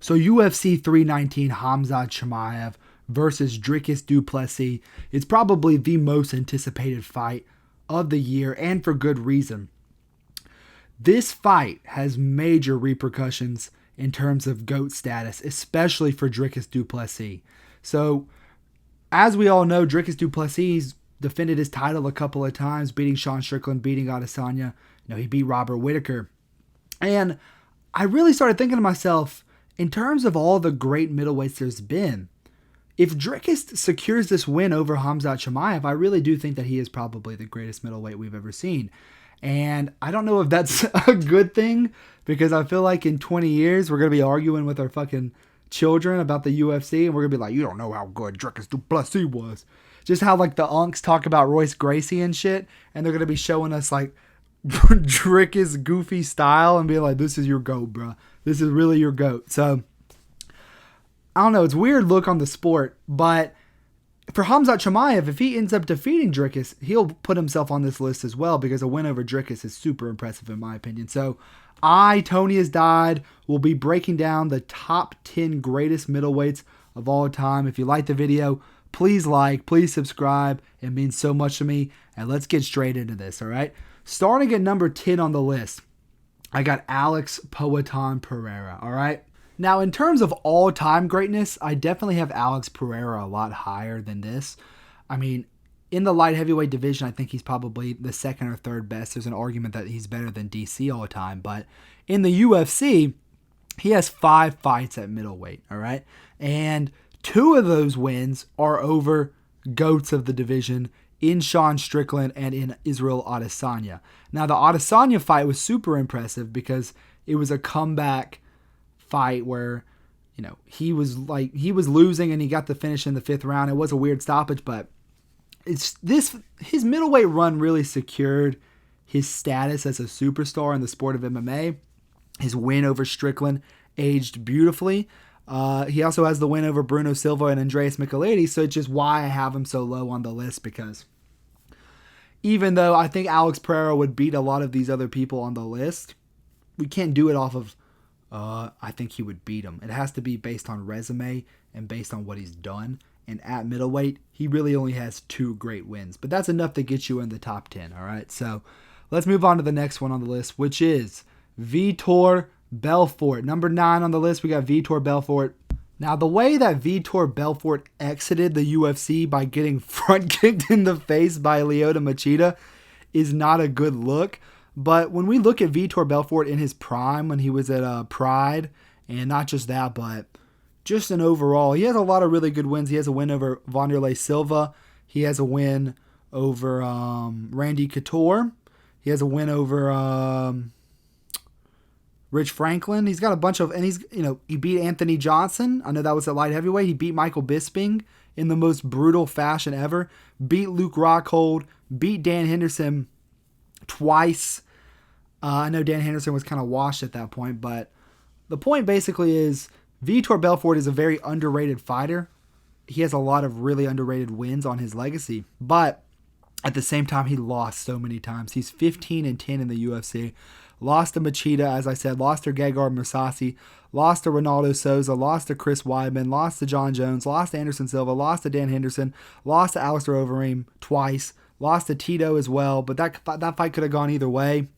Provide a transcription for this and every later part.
So UFC 319 Khamzat Chimaev versus Dricus Du Plessis. It's probably the most anticipated fight of the year, and for good reason. This fight has major repercussions in terms of GOAT status, especially for Dricus Du Plessis. So, as we all know, Dricus Du Plessis defended his title a couple of times, beating Sean Strickland, beating Adesanya. He beat Robert Whittaker. And I really started thinking to myself, in terms of all the great middleweights there's been, if Dricus secures this win over Khamzat Chimaev, I really do think that he is probably the greatest middleweight we've ever seen. And I don't know if that's a good thing, because I feel like in 20 years, we're going to be arguing with our fucking children about the UFC, and we're going to be like, you don't know how good Dricus Du Plessis was. Just how like the unks talk about Royce Gracie and shit, and they're going to be showing us like Dricus goofy style and being like, this is your GOAT, bro. This is really your GOAT. So, I don't know. It's a weird look on the sport, but for Khamzat Chimaev, if he ends up defeating Dricus, he'll put himself on this list as well, because a win over Dricus is super impressive in my opinion. So, Tony Has Died, will be breaking down the top 10 greatest middleweights of all time. If you like the video, please like, please subscribe. It means so much to me. And let's get straight into this, all right? Starting at number 10 on the list, I got Alex Poatan Pereira, all right? Now, in terms of all-time greatness, I definitely have Alex Pereira a lot higher than this. I mean, in the light heavyweight division, I think he's probably the second or third best. There's an argument that he's better than DC all the time. But in the UFC, he has 5 fights at middleweight, all right? And 2 of those wins are over GOATs of the division in Sean Strickland and in Israel Adesanya. Now, the Adesanya fight was super impressive because it was a comeback fight where, he was losing and he got the finish in the 5th round. It was a weird stoppage, but his middleweight run really secured his status as a superstar in the sport of MMA. His win over Strickland aged beautifully. He also has the win over Bruno Silva and Andreas Michailidis, so it's just why I have him so low on the list, because even though I think Alex Pereira would beat a lot of these other people on the list, we can't do it off of I think he would beat him. It has to be based on resume and based on what he's done. And at middleweight, he really only has 2 great wins. But that's enough to get you in the top 10, all right? So let's move on to the next one on the list, which is Vitor Belfort. Number 9 on the list, we got Vitor Belfort. Now, the way that Vitor Belfort exited the UFC by getting front kicked in the face by Lyoto Machida is not a good look. But when we look at Vitor Belfort in his prime, when he was at Pride, and not just that, but just an overall, he has a lot of really good wins. He has a win over Wanderlei Silva. He has a win over Randy Couture. He has a win over Rich Franklin. He's got a bunch of, and he beat Anthony Johnson. I know that was at light heavyweight. He beat Michael Bisping in the most brutal fashion ever. Beat Luke Rockhold. Beat Dan Henderson twice. I know Dan Henderson was kind of washed at that point, but the point basically is Vitor Belfort is a very underrated fighter. He has a lot of really underrated wins on his legacy, but at the same time, he lost so many times. He's 15-10 in the UFC. Lost to Machida, as I said, lost to Gegard Mousasi, lost to Ronaldo Souza, lost to Chris Weidman, lost to John Jones, lost to Anderson Silva, lost to Dan Henderson, lost to Alistair Overeem twice, lost to Tito as well, but that fight could have gone either way.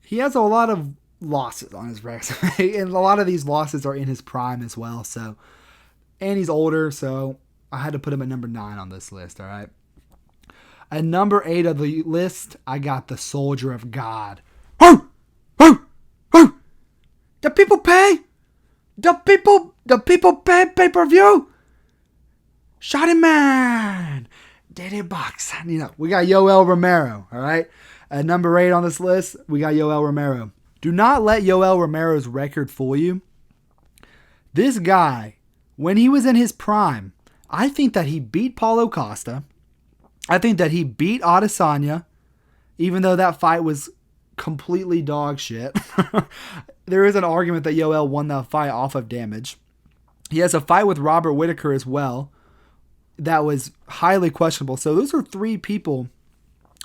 He has a lot of losses on his resume, and a lot of these losses are in his prime as well. So, and he's older, so I had to put him at number 9 on this list, all right? At number 8 of the list, I got the Soldier of God. Ho! Ho! Ho! The people pay! The people pay pay-per-view! Shotty Man! Daddy Box. We got Yoel Romero, all right? At number 8 on this list, we got Yoel Romero. Do not let Yoel Romero's record fool you. This guy, when he was in his prime, I think that he beat Paulo Costa. I think that he beat Adesanya, even though that fight was completely dog shit. There is an argument that Yoel won that fight off of damage. He has a fight with Robert Whittaker as well that was highly questionable. So those are 3 people,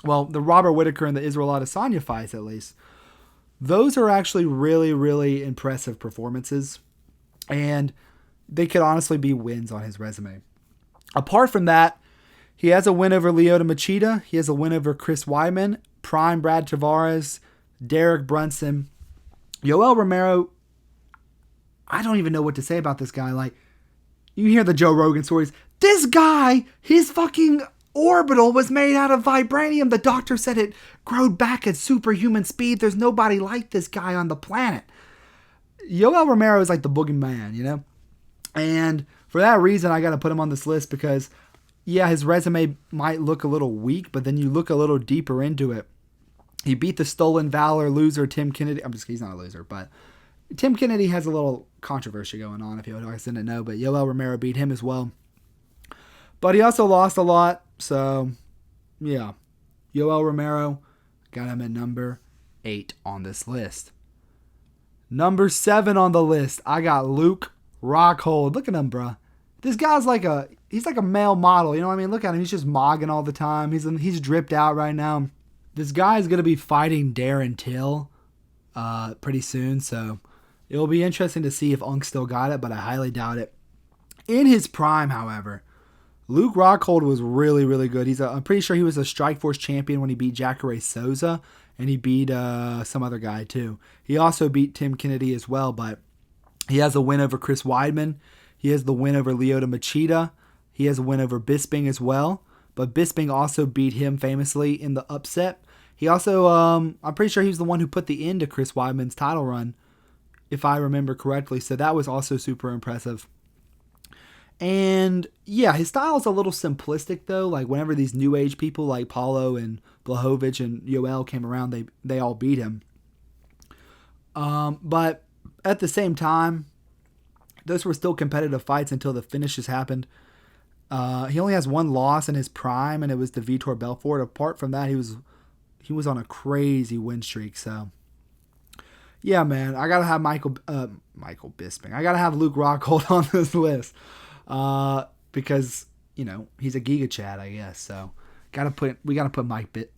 well, the Robert Whittaker and the Israel Adesanya fights at least, Those are actually really, really impressive performances, and they could honestly be wins on his resume. Apart from that, he has a win over Lyoto Machida. He has a win over Chris Weidman, Prime Brad Tavares, Derek Brunson. Yoel Romero, I don't even know what to say about this guy. Like, you hear the Joe Rogan stories. This guy, his fucking orbital was made out of vibranium. The doctor said it growed back at superhuman speed. There's nobody like this guy on the planet. Yoel Romero is like the boogeyman, you know? And for that reason, I got to put him on this list because, yeah, his resume might look a little weak, but then you look a little deeper into it. He beat the Stolen Valor loser, Tim Kennedy. I'm just kidding, he's not a loser, but Tim Kennedy has a little controversy going on, if you guys didn't know, but Yoel Romero beat him as well. But he also lost a lot, so, yeah. Yoel Romero, got him at number 8 on this list. Number 7 on the list, I got Luke Rockhold. Look at him, bruh. This guy's he's like a male model, you know what I mean? Look at him, he's just mogging all the time. He's dripped out right now. This guy is going to be fighting Darren Till pretty soon, so it'll be interesting to see if Unk still got it, but I highly doubt it. In his prime, however, Luke Rockhold was really, really good. I'm pretty sure he was a Strikeforce champion when he beat Jacare Souza, and he beat some other guy too. He also beat Tim Kennedy as well, but he has a win over Chris Weidman. He has the win over Lyoto Machida. He has a win over Bisping as well, but Bisping also beat him famously in the upset. He also, I'm pretty sure he was the one who put the end to Chris Weidman's title run, if I remember correctly. So that was also super impressive. And yeah, his style is a little simplistic though. Like whenever these new age people like Paulo and Blachowicz and Yoel came around, they all beat him. But at the same time, those were still competitive fights until the finishes happened. He only has one loss in his prime, and it was to Vitor Belfort. Apart from that, he was on a crazy win streak. So, yeah, man, I gotta have Michael Bisping. I gotta have Luke Rockhold on this list because he's a Giga Chad, I guess. So, we gotta put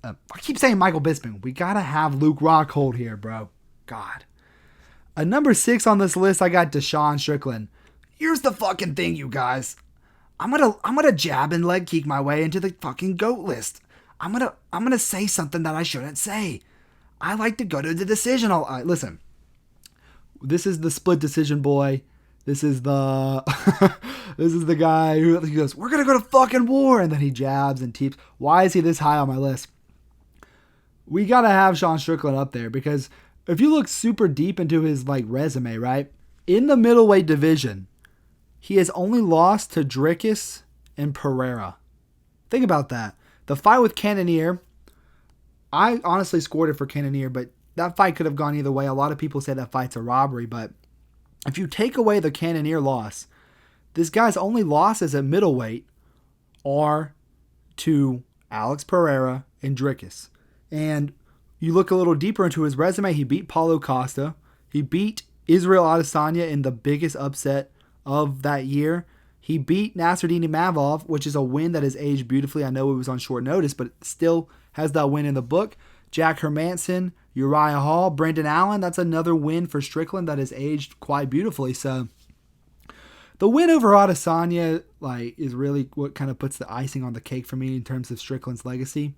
I keep saying Michael Bisping. We gotta have Luke Rockhold here, bro. God. At number 6 on this list, I got Deshaun Strickland. Here's the fucking thing, you guys. I'm gonna jab and leg kick my way into the fucking GOAT list. I'm gonna say something that I shouldn't say. I like to go to the decision. Listen, this is the split decision boy. This is the this is the guy who goes, we're gonna go to fucking war, and then he jabs and teeps. Why is he this high on my list? We gotta have Sean Strickland up there because if you look super deep into his resume, right, in the middleweight division, he has only lost to Dricus and Pereira. Think about that. The fight with Cannonier, I honestly scored it for Cannonier, but that fight could have gone either way. A lot of people say that fight's a robbery, but if you take away the Cannonier loss, this guy's only losses at middleweight are to Alex Pereira and Dricus. And you look a little deeper into his resume, he beat Paulo Costa. He beat Israel Adesanya in the biggest upset of that year. He beat Nasruddin Imavov, which is a win that has aged beautifully. I know it was on short notice, but still has that win in the book. Jack Hermanson, Uriah Hall, Brendan Allen, that's another win for Strickland that has aged quite beautifully. So the win over Adesanya is really what kind of puts the icing on the cake for me in terms of Strickland's legacy.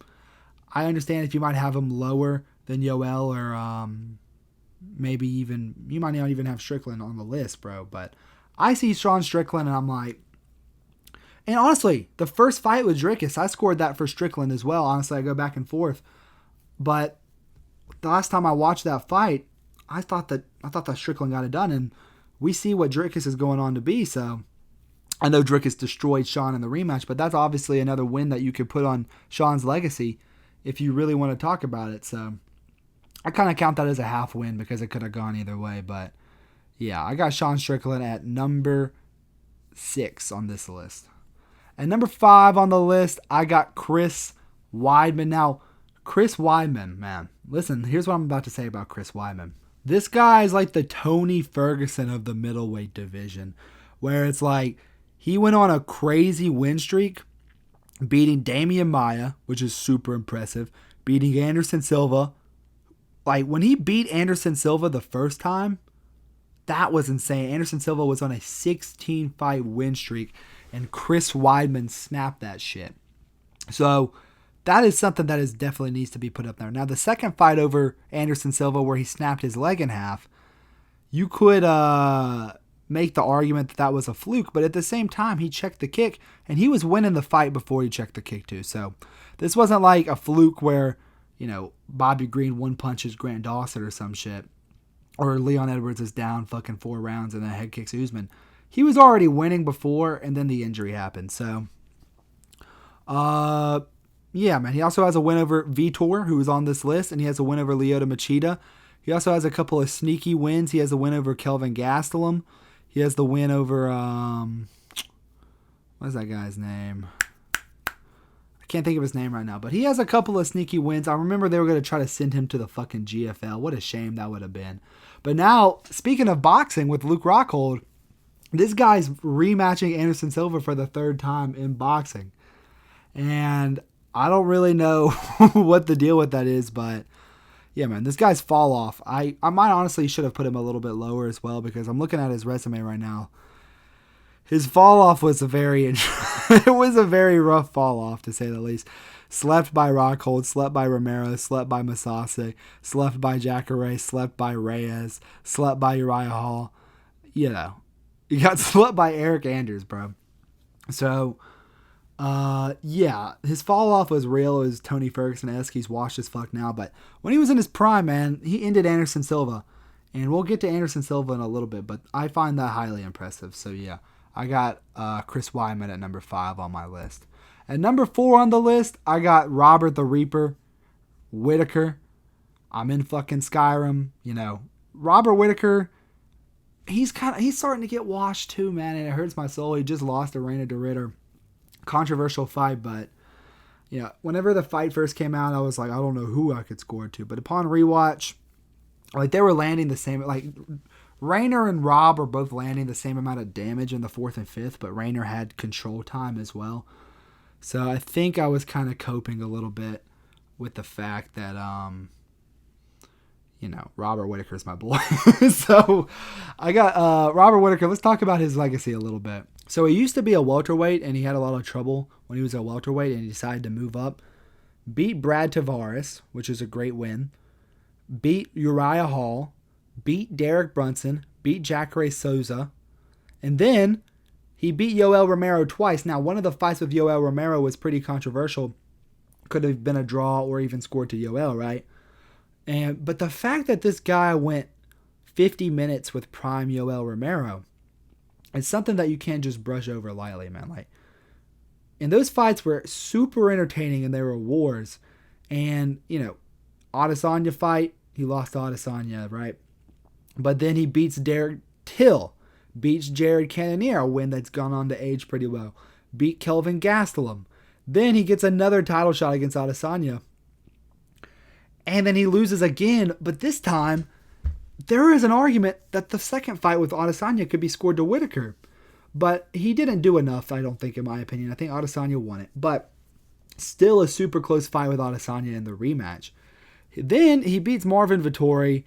I understand if you might have him lower than Yoel or maybe even, you might not even have Strickland on the list, bro. But I see Sean Strickland and I'm like, and honestly, the first fight with Dricus, I scored that for Strickland as well. Honestly, I go back and forth. But the last time I watched that fight, I thought that Strickland got it done. And we see what Dricus is going on to be. So I know Dricus destroyed Sean in the rematch, but that's obviously another win that you could put on Sean's legacy if you really want to talk about it. So I kind of count that as a half win because it could have gone either way. But yeah, I got Sean Strickland at number 6 on this list. At number 5 on the list, I got Chris Weidman. Now, Chris Weidman, man, listen, here's what I'm about to say about Chris Weidman. This guy is like the Tony Ferguson of the middleweight division, where it's like he went on a crazy win streak, beating Damian Maia, which is super impressive, beating Anderson Silva, Like, when he beat Anderson Silva the first time, that was insane. Anderson Silva was on a 16-fight win streak, and Chris Weidman snapped that shit. So that is something that is definitely needs to be put up there. Now, the second fight over Anderson Silva where he snapped his leg in half, you could make the argument that that was a fluke, but at the same time, he checked the kick, and he was winning the fight before he checked the kick too. So this wasn't like a fluke where, Bobby Green one-punches Grant Dawson or some shit, or Leon Edwards is down fucking 4 rounds and then head kicks Usman. He was already winning before, and then the injury happened. So, yeah, man. He also has a win over Vitor, who is on this list, and he has a win over Lyoto Machida. He also has a couple of sneaky wins. He has a win over Kelvin Gastelum. He has the win over, what's that guy's name? I can't think of his name right now, but he has a couple of sneaky wins. I remember they were going to try to send him to the fucking GFL. What a shame that would have been. But now, speaking of boxing with Luke Rockhold, this guy's rematching Anderson Silva for the third time in boxing. And I don't really know what the deal with that is, but yeah, man, this guy's fall off. I might honestly should have put him a little bit lower as well, because I'm looking at his resume right now. His fall off was it was a very rough fall off, to say the least. Slept by Rockhold, slept by Romero, slept by Masase, slept by Jacare, slept by Reyes, slept by Uriah Hall. You got slept by Eric Anders, bro. So, yeah, his fall off was real. It was Tony Ferguson-esque. He's washed as fuck now. But when he was in his prime, man, he ended Anderson Silva. And we'll get to Anderson Silva in a little bit, but I find that highly impressive. So, yeah, I got Chris Weidman at number 5 on my list. At number 4 on the list, I got Robert the Reaper Whittaker. I'm in fucking Skyrim. Robert Whittaker, he's starting to get washed too, man, and it hurts my soul. He just lost to Reina de Ritter. Controversial fight, but whenever the fight first came out, I was like, I don't know who I could score to. But upon rewatch, like, they were landing the same. Like, Rayner and Rob are both landing the same amount of damage in the 4th and 5th, but Rayner had control time as well. So I think I was kind of coping a little bit with the fact that, Robert Whittaker's my boy. So I got Robert Whittaker. Let's talk about his legacy a little bit. So he used to be a welterweight, and he had a lot of trouble when he was a welterweight, and he decided to move up. Beat Brad Tavares, which is a great win. Beat Uriah Hall. Beat Derek Brunson. Beat Jacare Souza. And then he beat Yoel Romero twice. Now, one of the fights with Yoel Romero was pretty controversial. Could have been a draw or even scored to Yoel, right? But the fact that this guy went 50 minutes with prime Yoel Romero, it's something that you can't just brush over lightly, man. Like, and those fights were super entertaining, and they were wars. And, Adesanya fight, he lost to Adesanya, right? But then he beats Derek Till, beats Jared Cannonier, a win that's gone on to age pretty well. Beat Kelvin Gastelum. Then he gets another title shot against Adesanya. And then he loses again, but this time, there is an argument that the second fight with Adesanya could be scored to Whittaker. But he didn't do enough, I don't think, in my opinion. I think Adesanya won it. But still a super close fight with Adesanya in the rematch. Then he beats Marvin Vettori.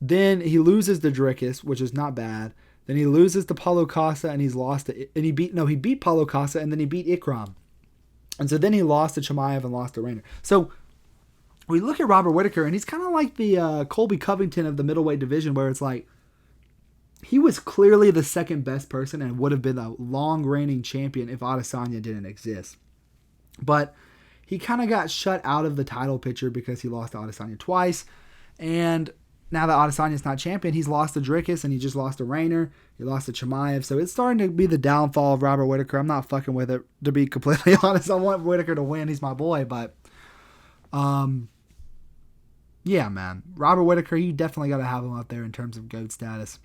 Then he loses to Dricus, which is not bad. Then he loses to Paulo Costa, and he beat Paulo Costa, and then he beat Ikram. And so then he lost to Chimaev and lost to Rayner. So we look at Robert Whittaker, and he's kind of like the Colby Covington of the middleweight division, where it's like, he was clearly the second best person and would have been a long reigning champion if Adesanya didn't exist. But he kind of got shut out of the title picture because he lost to Adesanya twice. And now that Adesanya's not champion, he's lost to Dricus, and he just lost to Rayner. He lost to Chimaev. So it's starting to be the downfall of Robert Whittaker. I'm not fucking with it, to be completely honest. I want Whittaker to win. He's my boy. But, yeah, man. Robert Whittaker, you definitely got to have him up there in terms of GOAT status.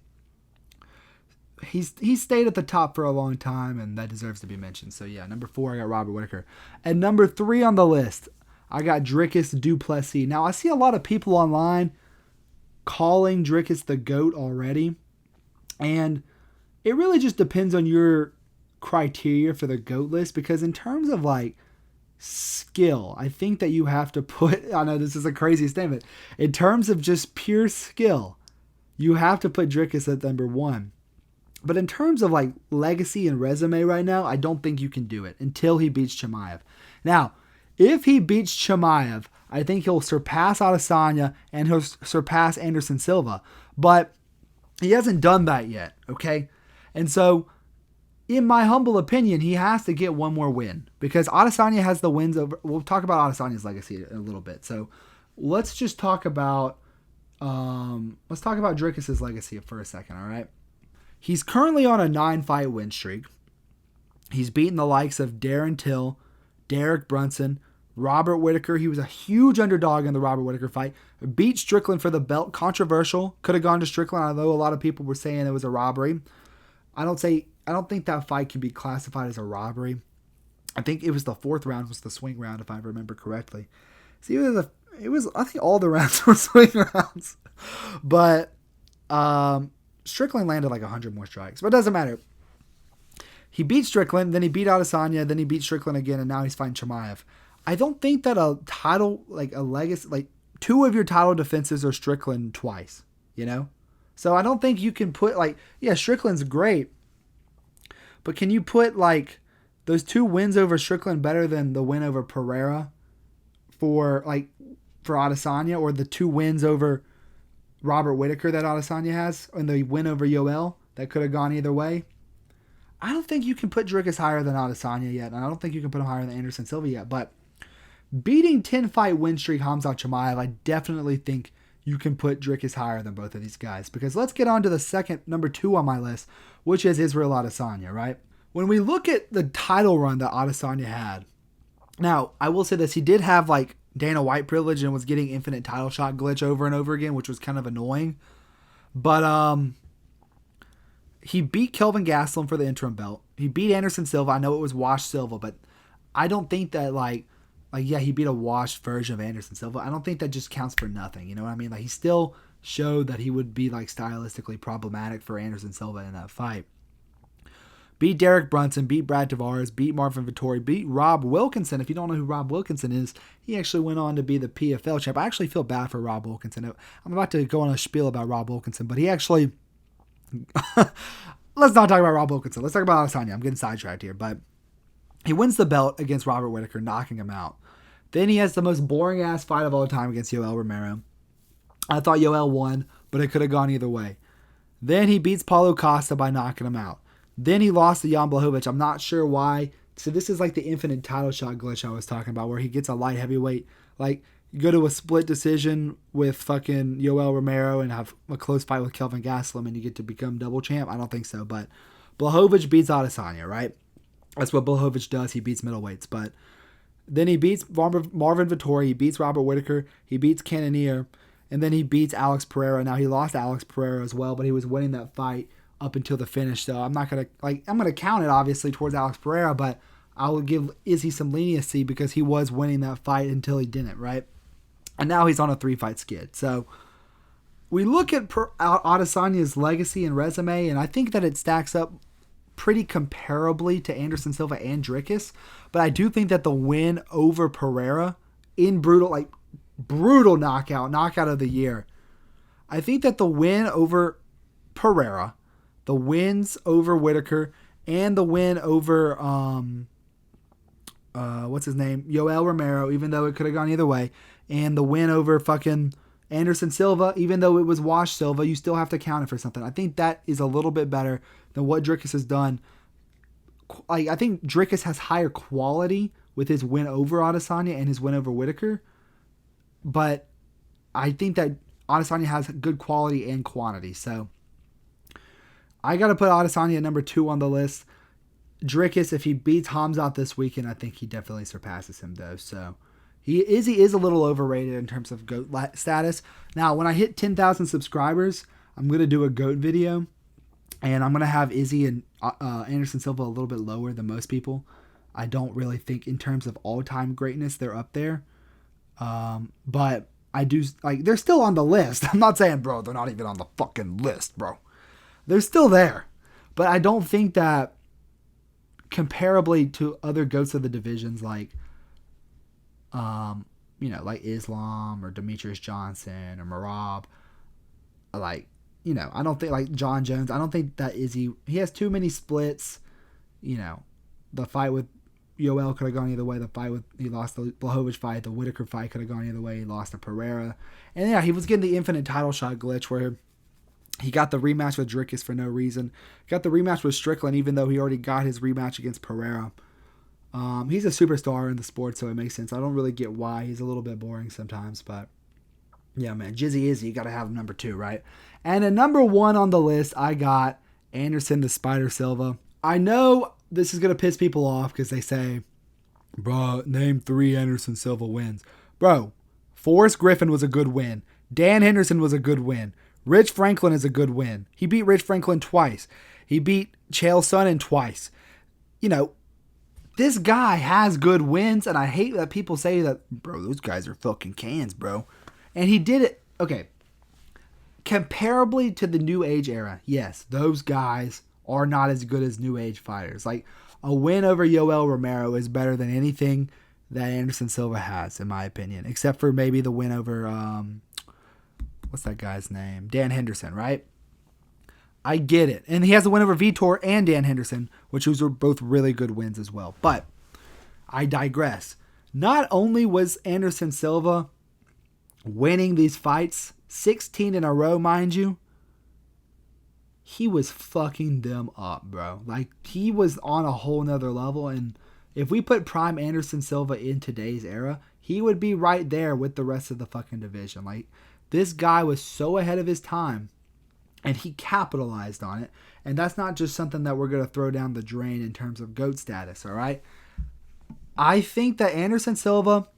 He's stayed at the top for a long time, and that deserves to be mentioned. So, yeah, number 4, I got Robert Whittaker. And number 3 on the list, I got Dricus Du Plessis. Now, I see a lot of people online calling Dricus the GOAT already, and it really just depends on your criteria for the GOAT list, because in terms of, like, skill, I think that you have to put, I know this is a crazy statement, in terms of just pure skill, you have to put Dricus at number 1. But in terms of like legacy and resume right now, I don't think you can do it until he beats Chimaev. Now, if he beats Chimaev, I think he'll surpass Adesanya and he'll surpass Anderson Silva. But he hasn't done that yet, okay? And so, in my humble opinion, he has to get one more win because Adesanya has the wins over. We'll talk about Adesanya's legacy in a little bit. So let's just talk about Dricus's legacy for a second, all right? He's currently on a 9-fight win streak. He's beaten the likes of Darren Till, Derek Brunson, Robert Whittaker. He was a huge underdog in the Robert Whittaker fight. Beat Strickland for the belt. Controversial. Could have gone to Strickland. I know a lot of people were saying it was a robbery. I don't think that fight can be classified as a robbery. I think it was the 4th round was the swing round, if I remember correctly. See, I think all the rounds were swing rounds. But Strickland landed like 100 more strikes. But it doesn't matter. He beat Strickland, then he beat Adesanya, then he beat Strickland again, and now he's fighting Chimaev. I don't think that a title, like a legacy, like 2 of your title defenses are Strickland twice, you know? So I don't think you can put like, yeah, Strickland's great, but can you put like those 2 wins over Strickland better than the win over Pereira for Adesanya, or the 2 wins over Robert Whittaker that Adesanya has, and the win over Yoel that could have gone either way? I don't think you can put Dricus higher than Adesanya yet, and I don't think you can put him higher than Anderson Silva yet, but beating 10-fight win streak Khamzat Chimaev, I definitely think you can put Dricus higher than both of these guys. Because let's get on to the second, number 2 on my list, which is Israel Adesanya, right? When we look at the title run that Adesanya had, now, I will say this, he did have like Dana White privilege and was getting infinite title shot glitch over and over again, which was kind of annoying. But he beat Kelvin Gastelum for the interim belt. He beat Anderson Silva. I know it was washed Silva, but I don't think that yeah, he beat a washed version of Anderson Silva. I don't think that just counts for nothing. You know what I mean? Like, he still showed that he would be like stylistically problematic for Anderson Silva in that fight. Beat Derek Brunson, beat Brad Tavares, beat Marvin Vettori, beat Rob Wilkinson. If you don't know who Rob Wilkinson is, he actually went on to be the PFL champ. I actually feel bad for Rob Wilkinson. I'm about to go on a spiel about Rob Wilkinson, but he actually... Let's not talk about Rob Wilkinson. Let's talk about Adesanya. I'm getting sidetracked here, but he wins the belt against Robert Whittaker, knocking him out. Then he has the most boring-ass fight of all time against Yoel Romero. I thought Yoel won, but it could have gone either way. Then he beats Paulo Costa by knocking him out. Then he lost to Jan Blachowicz. I'm not sure why. So this is like the infinite title shot glitch I was talking about, where he gets a light heavyweight. Like, you go to a split decision with fucking Yoel Romero and have a close fight with Kelvin Gastelum and you get to become double champ. I don't think so, but Blachowicz beats Adesanya, right? That's what Blachowicz does. He beats middleweights, but then he beats Marvin Vettori, he beats Robert Whittaker, he beats Cannonier, and then he beats Alex Pereira. Now, he lost to Alex Pereira as well, but he was winning that fight up until the finish, so I'm going to count it, obviously, towards Alex Pereira, but I will give Izzy some leniency because he was winning that fight until he didn't, right? And now he's on a 3-fight skid. So we look at Adesanya's legacy and resume, and I think that it stacks up pretty comparably to Anderson Silva and Dricus, but I do think that the win over Pereira in brutal knockout of the year, I think that the win over Pereira, the wins over Whittaker, and the win over Yoel Romero, even though it could have gone either way, and the win over fucking Anderson Silva, even though it was washed Silva, you still have to count it for something. I think that is a little bit better than what Dricus has done. I think Dricus has higher quality with his win over Adesanya and his win over Whittaker, but I think that Adesanya has good quality and quantity. So I got to put Adesanya at number 2 on the list. Dricus, if he beats Khamzat this weekend, I think he definitely surpasses him, though. So he is a little overrated in terms of GOAT status. Now, when I hit 10,000 subscribers, I'm going to do a GOAT video, and I'm going to have Izzy and Anderson Silva a little bit lower than most people. I don't really think in terms of all-time greatness, they're up there. But I do, they're still on the list. I'm not saying, bro, they're not even on the fucking list, bro. They're still there. But I don't think that comparably to other GOATs of the divisions like Like Islam or Demetrius Johnson or Marab. Like, I don't think, like John Jones, I don't think that Izzy, he has too many splits. The fight with Yoel could have gone either way. He lost the Blachowicz fight. The Whittaker fight could have gone either way. He lost to Pereira. And yeah, he was getting the infinite title shot glitch where he got the rematch with Dricus for no reason. Got the rematch with Strickland even though he already got his rematch against Pereira. He's a superstar in the sport, so it makes sense. I don't really get why. He's a little bit boring sometimes, but yeah, man. Jizzy Izzy, you got to have him number 2, right? And at number 1 on the list, I got Anderson the Spider Silva. I know this is going to piss people off because they say, bro, name 3 Anderson Silva wins. Bro, Forrest Griffin was a good win. Dan Henderson was a good win. Rich Franklin is a good win. He beat Rich Franklin twice. He beat Chael Sonnen twice. This guy has good wins, and I hate that people say that, bro, those guys are fucking cans, bro. And he did it, okay, comparably to the New Age era. Yes, those guys are not as good as New Age fighters. Like, a win over Yoel Romero is better than anything that Anderson Silva has, in my opinion, except for maybe the win over, what's that guy's name? Dan Henderson, right? I get it. And he has a win over Vitor and Dan Henderson, which were both really good wins as well. But I digress. Not only was Anderson Silva winning these fights, 16 in a row, mind you, he was fucking them up, bro. Like, he was on a whole nother level. And if we put prime Anderson Silva in today's era, he would be right there with the rest of the fucking division. Like, this guy was so ahead of his time. And he capitalized on it. And that's not just something that we're going to throw down the drain in terms of GOAT status, all right? I think that Anderson Silva,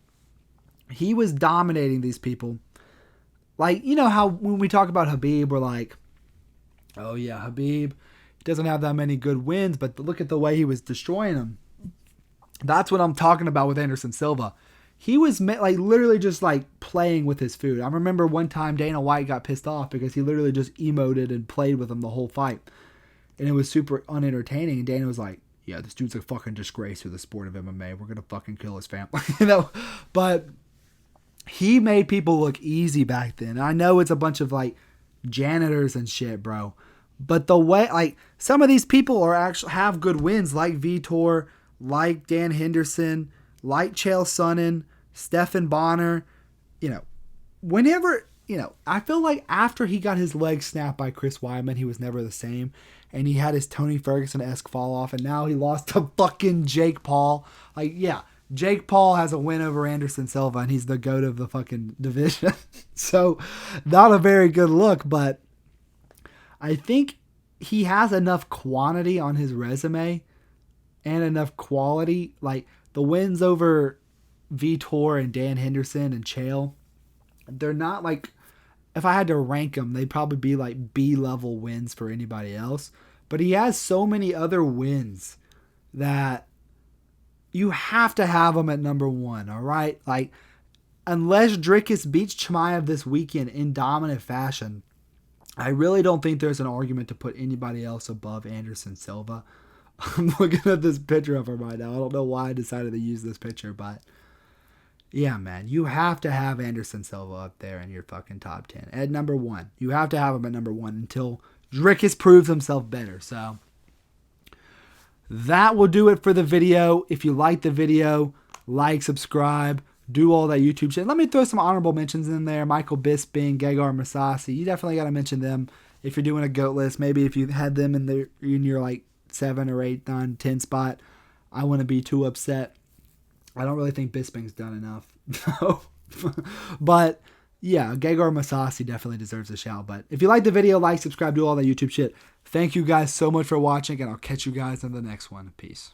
he was dominating these people. Like, how when we talk about Khabib, we're like, oh yeah, Khabib doesn't have that many good wins, but look at the way he was destroying them. That's what I'm talking about with Anderson Silva. He was like literally just like playing with his food. I remember one time Dana White got pissed off because he literally just emoted and played with him the whole fight. And it was super unentertaining. And Dana was like, yeah, this dude's a fucking disgrace to the sport of MMA. We're going to fucking kill his family. But he made people look easy back then. I know it's a bunch of like janitors and shit, bro. But the way, like, some of these people are actually have good wins, like Vitor, like Dan Henderson, like Chael Sonnen, Stephan Bonner. Whenever, I feel like after he got his leg snapped by Chris Weidman, he was never the same. And he had his Tony Ferguson-esque fall off. And now he lost to fucking Jake Paul. Like, yeah, Jake Paul has a win over Anderson Silva, and he's the GOAT of the fucking division. So, not a very good look, but I think he has enough quantity on his resume and enough quality. Like, the wins over Vitor and Dan Henderson and Chael, they're not like, if I had to rank them, they'd probably be like B-level wins for anybody else. But he has so many other wins that you have to have him at number 1, all right? Like, unless Dricus beats Chimaev this weekend in dominant fashion, I really don't think there's an argument to put anybody else above Anderson Silva. I'm looking at this picture of him right now. I don't know why I decided to use this picture, but yeah, man, you have to have Anderson Silva up there in your fucking top 10 at number 1. You have to have him at number 1 until Dricus proves himself better. So that will do it for the video. If you like the video, like, subscribe, do all that YouTube shit. Let me throw some honorable mentions in there. Michael Bisping, Gegard Mousasi. You definitely got to mention them if you're doing a GOAT list. Maybe if you had them in your like 7 or 8, 9, 10 spot, I wouldn't be too upset. I don't really think Bisping's done enough. But yeah, Gegard Mousasi definitely deserves a shout. But if you like the video, like, subscribe, do all that YouTube shit. Thank you guys so much for watching, and I'll catch you guys in the next one. Peace.